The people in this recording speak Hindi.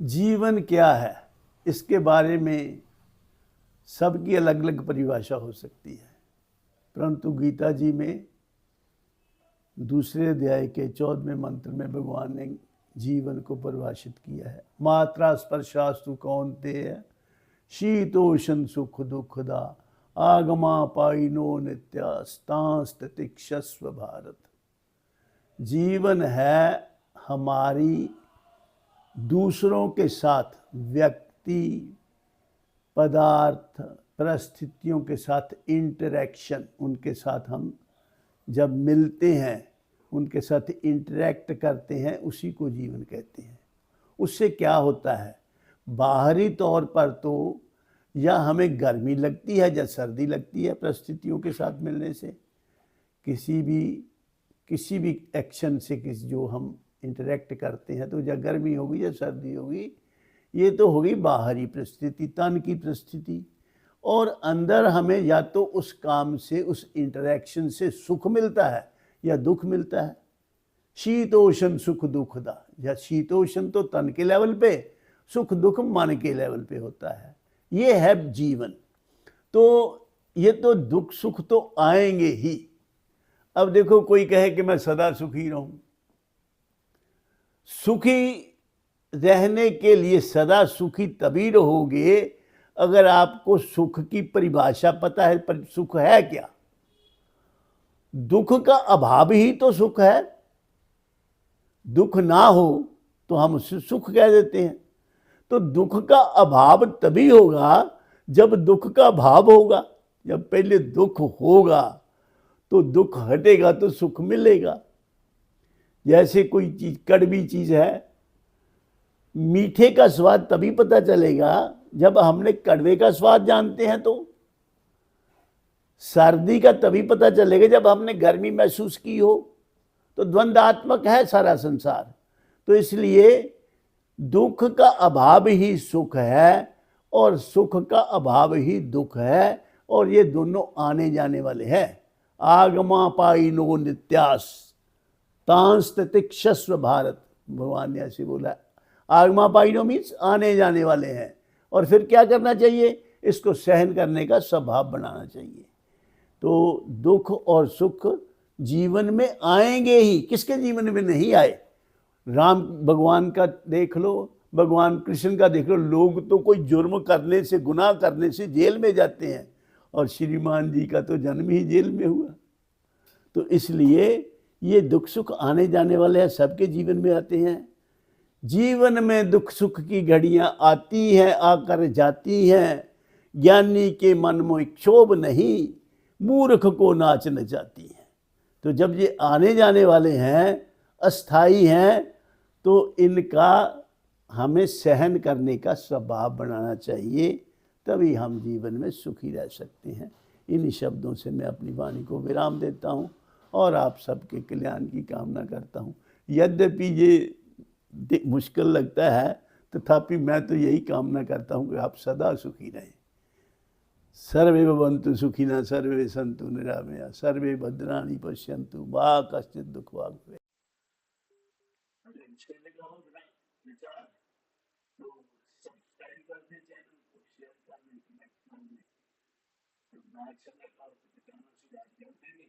जीवन क्या है, इसके बारे में सबकी अलग अलग परिभाषा हो सकती है, परंतु गीता जी में दूसरे अध्याय के 14वें मंत्र में भगवान ने जीवन को परिभाषित किया है। मात्रा स्पर्शास्तु कौन्तेय शीतोष्ण सुख दुखदा आगमा पाइनो नित्यास्तांस्तितिक्षस्व भारत। जीवन है हमारी दूसरों के साथ, व्यक्ति, पदार्थ, परिस्थितियों के साथ इंटरेक्शन, उनके साथ हम जब मिलते हैं, उनके साथ इंटरेक्ट करते हैं, उसी को जीवन कहते हैं। उससे क्या होता है, बाहरी तौर पर तो या हमें गर्मी लगती है या सर्दी लगती है परिस्थितियों के साथ मिलने से, किसी भी एक्शन से किसी जो हम इंटरेक्ट करते हैं, तो या गर्मी होगी या सर्दी होगी, ये तो होगी बाहरी परिस्थिति, तन की परिस्थिति। और अंदर हमें या तो उस काम से, उस इंटरेक्शन से सुख मिलता है या दुख मिलता है। शीतोष्ण सुख दुखदा, या शीतोष्ण तो तन के लेवल पे, सुख दुख मन के लेवल पे होता है। ये है जीवन। तो ये तो दुख सुख तो आएंगे ही। अब देखो, कोई कहे कि मैं सदा सुखी रहूं, सुखी रहने के लिए सदा सुखी तभी रहोगे अगर आपको सुख की परिभाषा पता है। पर सुख है क्या? दुख का अभाव ही तो सुख है। दुख ना हो तो हम उसे सुख कह देते हैं। तो दुख का अभाव तभी होगा जब दुख का भाव होगा। जब पहले दुख होगा तो दुख हटेगा तो सुख मिलेगा। जैसे कोई चीज कड़वी चीज है, मीठे का स्वाद तभी पता चलेगा जब हमने कड़वे का स्वाद जानते हैं। तो सर्दी का तभी पता चलेगा जब हमने गर्मी महसूस की हो। तो द्वंद्वात्मक है सारा संसार। तो इसलिए दुख का अभाव ही सुख है और सुख का अभाव ही दुख है, और ये दोनों आने जाने वाले हैं। आगमा पाइनो नित्यास तांस तितिक्षस्व भारत, भगवान ने ऐसे बोला। आगमा पाइनो मीन्स आने जाने वाले हैं। और फिर क्या करना चाहिए? इसको सहन करने का स्वभाव बनाना चाहिए। तो दुख और सुख जीवन में आएंगे ही। किसके जीवन में नहीं आए? राम भगवान का देख लो, भगवान कृष्ण का देख लो। लोग तो कोई जुर्म करने से, गुनाह करने से जेल में जाते हैं, और श्रीमान जी का तो जन्म ही जेल में हुआ। तो इसलिए ये दुख सुख आने जाने वाले हैं, सबके जीवन में आते हैं। जीवन में दुख सुख की घड़ियां आती हैं, आकर जाती हैं। ज्ञानी के मन में क्षोभ नहीं, मूर्ख को नाच नचाती है। तो जब ये आने जाने वाले हैं, अस्थाई हैं, तो इनका हमें सहन करने का स्वभाव बनाना चाहिए, तभी हम जीवन में सुखी रह सकते हैं। इन शब्दों से मैं अपनी वाणी को विराम देता हूँ और आप सबके कल्याण की कामना करता हूँ। यद्यपि ये मुश्किल लगता है, तथापि मैं तो यही कामना करता हूँ कि आप सदा सुखी रहें। सर्वे भवन्तु सुखिनः, सर्वे सन्तु निरामया, सर्वे भद्राणि पश्यन्तु मा कश्चित् दुःखभाग् भवेत्। तो सब्सक्राइब कर दें चैनल को, शेयर कर दें, कमेंट कर दें। तो अच्छा लगा तो चैनल से बात कर देंगे।